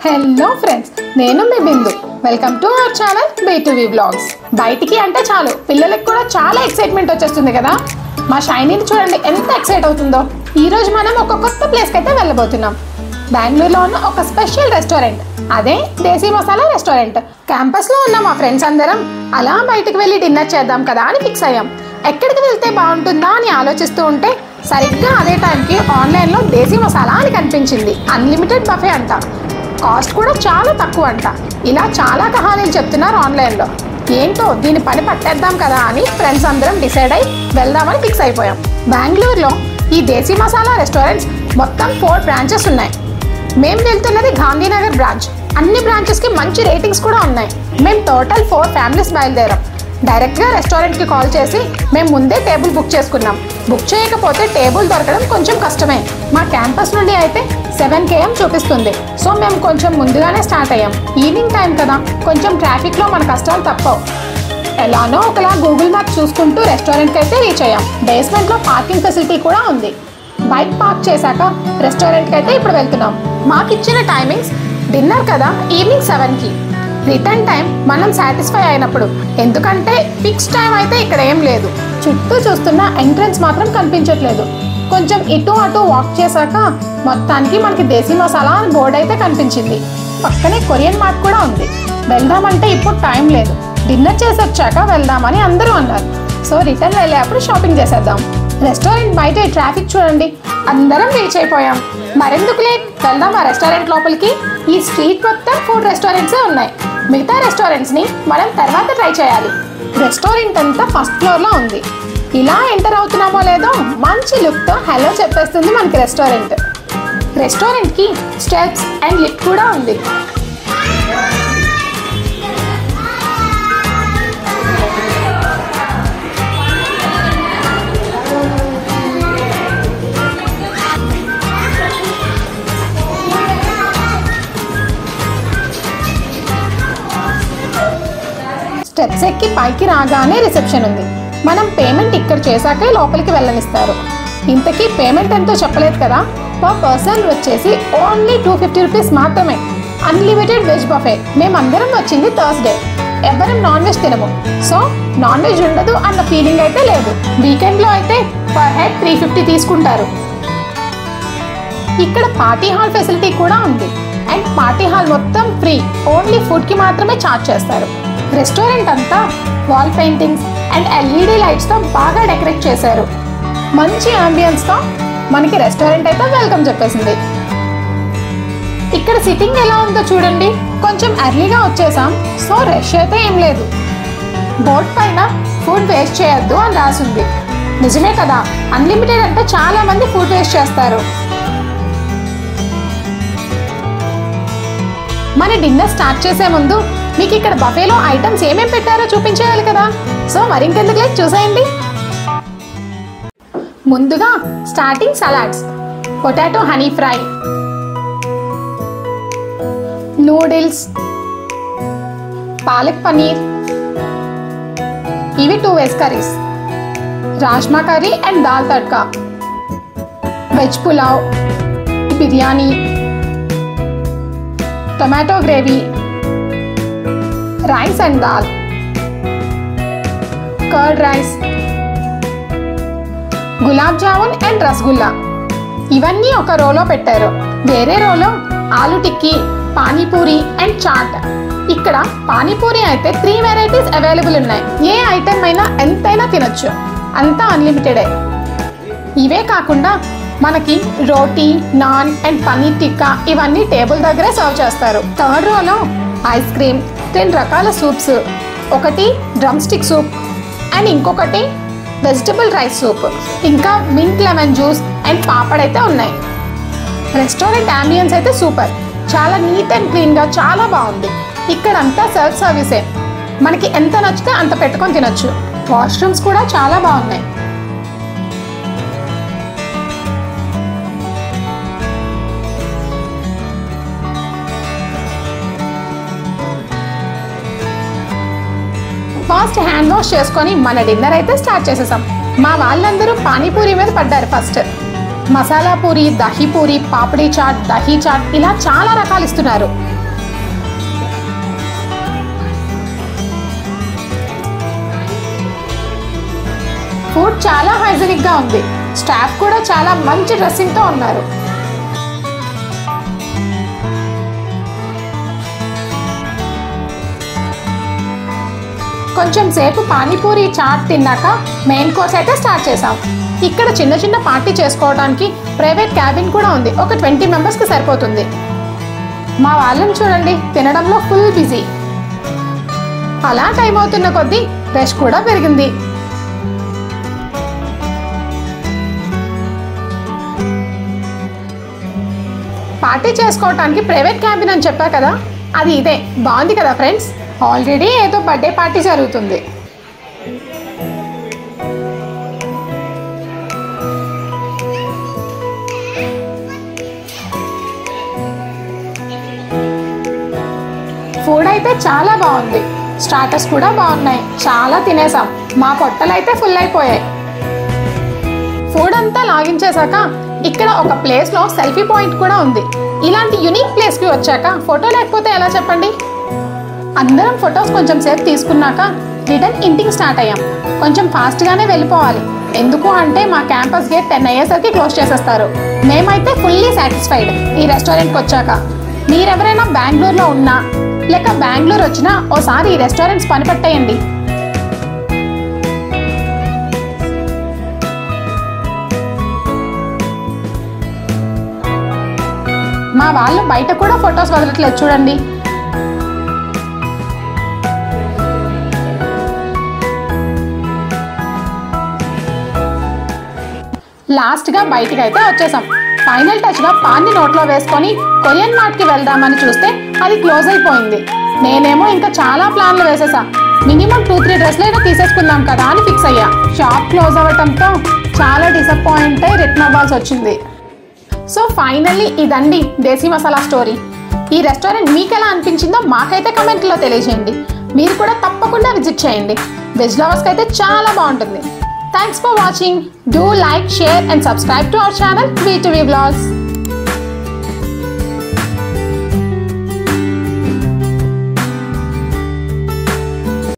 Hello friends, నేను మీ Bindu. Welcome to our channel B2V vlogs. బయటికి అంటే చాలు పిల్లలకు కూడా చాలా ఎక్సైట్మెంట్ వచ్చేస్తుంది కదా. మా షైనీని చూడండి ఎంత ఎక్సైట్ అవుతుందో. ఈ రోజు మనం ఒక కొత్త ప్లేస్కి అయితే వెళ్ళబోతున్నాం. బెంగళూరులో ఉన్న ఒక స్పెషల్ రెస్టారెంట్, అదే దేశీ మసాలా రెస్టారెంట్. క్యాంపస్లో ఉన్న మా ఫ్రెండ్స్ అందరం అలా బయటకు వెళ్ళి డిన్నర్ చేద్దాం కదా అని ఫిక్స్ అయ్యాం. ఎక్కడికి వెళ్తే బాగుంటుందా అని ఆలోచిస్తూ ఉంటే సరిగ్గా అదే టైంకి ఆన్లైన్లో దేశీ మసాలా అని కనిపించింది. అన్లిమిటెడ్ బఫే అంట, కాస్ట్ కూడా చాలా తక్కువ అంట. ఇలా చాలా కహానీలు చెప్తున్నారు ఆన్లైన్లో. ఏంటో దీని పని పట్టేద్దాం కదా అని ఫ్రెండ్స్ అందరం డిసైడ్ అయ్యి వెళ్దామని ఫిక్స్ అయిపోయాం. బెంగళూరులో ఈ దేశీ మసాలా రెస్టారెంట్స్ మొత్తం 4 బ్రాంచెస్ ఉన్నాయి. మేము వెళ్తున్నది గాంధీనగర్ బ్రాంచ్. అన్ని బ్రాంచెస్కి మంచి రేటింగ్స్ కూడా ఉన్నాయి. మేము టోటల్ 4 ఫ్యామిలీస్ బయలుదేరాం. డైరెక్ట్గా రెస్టారెంట్కి కాల్ చేసి మేము ముందే టేబుల్ బుక్ చేసుకున్నాం. బుక్ చేయకపోతే టేబుల్ దొరకడం కొంచెం కష్టమే. మా క్యాంపస్ నుండి అయితే 7 km చూపిస్తుంది. సో మేము కొంచెం ముందుగానే స్టార్ట్ అయ్యాం. ఈవినింగ్ టైం కదా, కొంచెం ట్రాఫిక్లో మన కష్టాలు తప్పవు. ఎలానో ఒకలా గూగుల్ మ్యాప్ చూసుకుంటూ రెస్టారెంట్కి అయితే రీచ్ అయ్యాం. బేస్మెంట్లో పార్కింగ్ ఫెసిలిటీ కూడా ఉంది. బైక్ పార్క్ చేశాక రెస్టారెంట్కి అయితే ఇప్పుడు వెళ్తున్నాం. మాకు ఇచ్చిన టైమింగ్స్ డిన్నర్ కదా ఈవినింగ్ 7కి, రిటర్న్ టైం మనం సాటిస్ఫై అయినప్పుడు. ఎందుకంటే ఫిక్స్ టైం అయితే ఇక్కడ ఏం లేదు. చుట్టూ చూస్తున్న ఎంట్రన్స్ మాత్రం కనిపించట్లేదు. కొంచెం ఇటు అటు వాక్ చేశాక మొత్తానికి మనకి దేశీ మసాలా అని బోర్డు అయితే కనిపించింది. పక్కనే కొరియన్ మార్ట్ కూడా ఉంది. వెళ్దామంటే ఇప్పుడు టైం లేదు, డిన్నర్ చేసి వచ్చాక వెళ్దామని అందరూ అన్నారు. సో రిటర్న్ వెళ్ళేటప్పుడు షాపింగ్ చేసేద్దాం. రెస్టారెంట్ బయట ట్రాఫిక్ చూడండి. అందరం రీచ్ అయిపోయాం. మరెందుకు లేట్, వెళ్దాం ఆ రెస్టారెంట్ లోపలికి. ఈ స్ట్రీట్ మొత్తం ఫుడ్ రెస్టారెంట్సే ఉన్నాయి. మిగతా రెస్టారెంట్స్ని మనం తర్వాత ట్రై చేయాలి. రెస్టారెంట్ అంతా ఫస్ట్ ఫ్లోర్లో ఉంది. ఇలా ఎంటర్ అవుతున్నామో లేదో మంచి లుక్తో హలో చెప్పేస్తుంది మనకి రెస్టారెంట్. రెస్టారెంట్కి స్టెప్స్ అండ్ లిఫ్ట్ కూడా ఉంది. స్టెప్స్ ఎక్కి పైకి రాగానే రిసెప్షన్ ఉంది. మనం పేమెంట్ ఇక్కడ చేశాకే లోపలికి వెళ్ళనిస్తారు. ఇంతకీ పేమెంట్ ఎంతో చెప్పలేదు కదా. పర్ పర్సన్ వచ్చేసి ఓన్లీ 250 రూపీస్ మాత్రమే. Unlimited veg buffet. మేమందరం వచ్చింది థర్స్డే. ఎవరం నాన్ వెజ్ తినము, సో నాన్ వెజ్ ఉండదు అన్న ఫీలింగ్ అయితే లేదు. వీకెండ్లో అయితే పర్ హెడ్ 350 తీసుకుంటారు. ఇక్కడ పార్టీ హాల్ ఫెసిలిటీ కూడా ఉంది. అండ్ పార్టీ హాల్ మొత్తం ఫ్రీ, ఓన్లీ ఫుడ్కి మాత్రమే ఛార్జ్ చేస్తారు. రెస్టారెంట్ అంతా వాల్ పెయింటింగ్స్ అండ్ LED లైట్స్తో బాగా డెకరేట్ చేశారు. మంచి అంబియన్స్తో మనకి రెస్టారెంట్ అయితే వెల్కమ్ చెప్పేసింది. ఇక్కడ సిట్టింగ్ ఎలా ఉందో చూడండి. కొంచెం ఎర్లీగా వచ్చేసాం, సో రష్ అయితే ఏం లేదు. బోర్డ్ పైన ఫుడ్ వేస్ట్ చేయొద్దు అని రాసింది. నిజమే కదా, అన్లిమిటెడ్ అంటే చాలా మంది ఫుడ్ వేస్ట్ చేస్తారు. మన డిన్నర్ స్టార్ట్ చేసే ముందు మీకు ఇక్కడ బఫేలో ఐటమ్స్ ఏమేమి పెట్టారో చూపించేయాలి కదా. సో మరింకెందుకు లేట్ చూసేయండి. ముందుగా starting salads, potato honey fry, noodles, palak paneer, ఇవి 2 veg curries, rajma curry and dal tadka, veg pulao, biryani, tomato gravy, rice and dal, curd rice, gulab jamun and rasgulla. ఇవన్నీ ఒక రోలో పెట్టారు. వేరే రోలో ఆలు టిక్కీ, పానీపూరి అండ్ చాట్. ఇక్కడ పానీపూరి అయితే 3 వెరైటీస్ అవైలబుల్ ఉన్నాయి. ఏ ఐటమ్ అయినా ఎంతైనా తినొచ్చు, అంతా అన్లిమిటెడే. ఇవే కాకుండా మనకి రోటీ, నాన్ అండ్ పన్నీర్ టిక్కా ఇవన్నీ టేబుల్ దగ్గరే సర్వ్ చేస్తారు. థర్డ్ రోలో ఐస్ క్రీమ్, 10 రకాల సూప్స్, ఒకటి డ్రమ్ స్టిక్ సూప్ అండ్ ఇంకొకటి వెజిటబుల్ రైస్ సూప్, ఇంకా mint lemon juice and papad అయితే ఉన్నాయి. రెస్టారెంట్ అంబియన్స్ అయితే సూపర్, చాలా నీట్ అండ్ క్లీన్గా చాలా బాగుంది. ఇక్కడంతా సెల్ఫ్ సర్వీసే, మనకి ఎంత నచ్చితే అంత పెట్టుకొని తినొచ్చు. వాష్రూమ్స్ కూడా చాలా బాగున్నాయి. ఫస్ట్ హ్యాండ్ వాష్ చేసుకొని మన డిన్నర్ అయితే స్టార్ట్ చేసేసాం. మా వాళ్ళందరూ పానీపూరి మీద పడ్డారు. ఫస్ట్ మసాలా పూరి, దహీ పూరి, పాపడీ చాట్, దహీ చాట్ ఇలా చాలా రకాలు ఇస్తున్నారు. ఫుడ్ చాలా హైజీనిక్ గా ఉంది. స్టాఫ్ కూడా చాలా మంచి డ్రెస్సింగ్ తో ఉన్నారు. కొంచెం సేపు పానీపూరి చాట్ తిన్నాక మెయిన్ కోర్స్ అయితే స్టార్ట్ చేసాం. ఇక్కడ చిన్న చిన్న పార్టీ చేసుకోవడానికి ప్రైవేట్ క్యాబిన్ కూడా ఉంది. ఒక 20 మెంబర్స్కి సరిపోతుంది. మా వాళ్ళని చూడండి, తినడంలో ఫుల్ బిజీ. అలా టైం అవుతున్న కొద్దీ రష్ కూడా పెరిగింది. పార్టీ చేసుకోవటానికి ప్రైవేట్ క్యాబిన్ అని చెప్పా కదా, అది ఇదే. బాగుంది కదా ఫ్రెండ్స్. ఆల్రెడీ ఏదో బర్త్డే పార్టీ జరుగుతుంది. ఫుడ్ అయితే చాలా బాగుంది. స్టార్టర్స్ కూడా బాగున్నాయి. చాలా తినేసాం. మా పొట్టలైతే ఫుల్ అయిపోయాయి. ఫుడ్ అంతా లాగించేశాక ఇక్కడ ఒక ప్లేస్ లో సెల్ఫీ పాయింట్ కూడా ఉంది. ఇలాంటి యూనిక్ ప్లేస్ కి వచ్చాక ఫోటో లేకపోతే ఎలా చెప్పండి. అందరం ఫొటోస్ కొంచెం సేపు తీసుకున్నాక రిటర్న్ ఇంటికి స్టార్ట్ అయ్యాం. కొంచెం ఫాస్ట్ గానే వెళ్ళిపోవాలి. ఎందుకు అంటే మా క్యాంపస్ గేట్ 10 అయ్యేసరికి క్లోజ్ చేసేస్తారు. మేమైతే ఫుల్లీ సాటిస్ఫైడ్ ఈ రెస్టారెంట్కి వచ్చాక. మీరెవరైనా బెంగళూరులో ఉన్నా లేక బెంగళూరు వచ్చినా ఓసారి ఈ రెస్టారెంట్స్ పనిపట్టేయండి. మా వాళ్ళు బయట కూడా ఫొటోస్ వదలట్లేదు చూడండి. లాస్ట్ గా బయటికి అయితే వచ్చేసాం. ఫైనల్ టచ్ గా పాన్ని నోట్లో వేసుకొని కొరియన్ మార్ట్ కి వెళ్దామని చూస్తే అది క్లోజ్ అయిపోయింది. నేనేమో ఇంకా చాలా ప్లాన్లు వేసేసా. మినిమం 2-3 డ్రెస్లైనా తీసేసుకుందాం కదా అని ఫిక్స్ అయ్యా. షాప్ క్లోజ్ అవ్వటంతో చాలా డిసప్పాయింట్ అయి రిటర్న్ అవ్వాల్సి వచ్చింది. సో ఫైనల్లీ ఇదండి దేశీ మసాలా స్టోరీ. ఈ రెస్టారెంట్ మీకు ఎలా అనిపించిందో మాకైతే కమెంట్లో తెలియజేయండి. మీరు కూడా తప్పకుండా విజిట్ చేయండి. వెజ్ లవర్స్కి అయితే చాలా బాగుంటుంది. Thanks for watching. Do like, share and subscribe to our channel B2V Vlogs.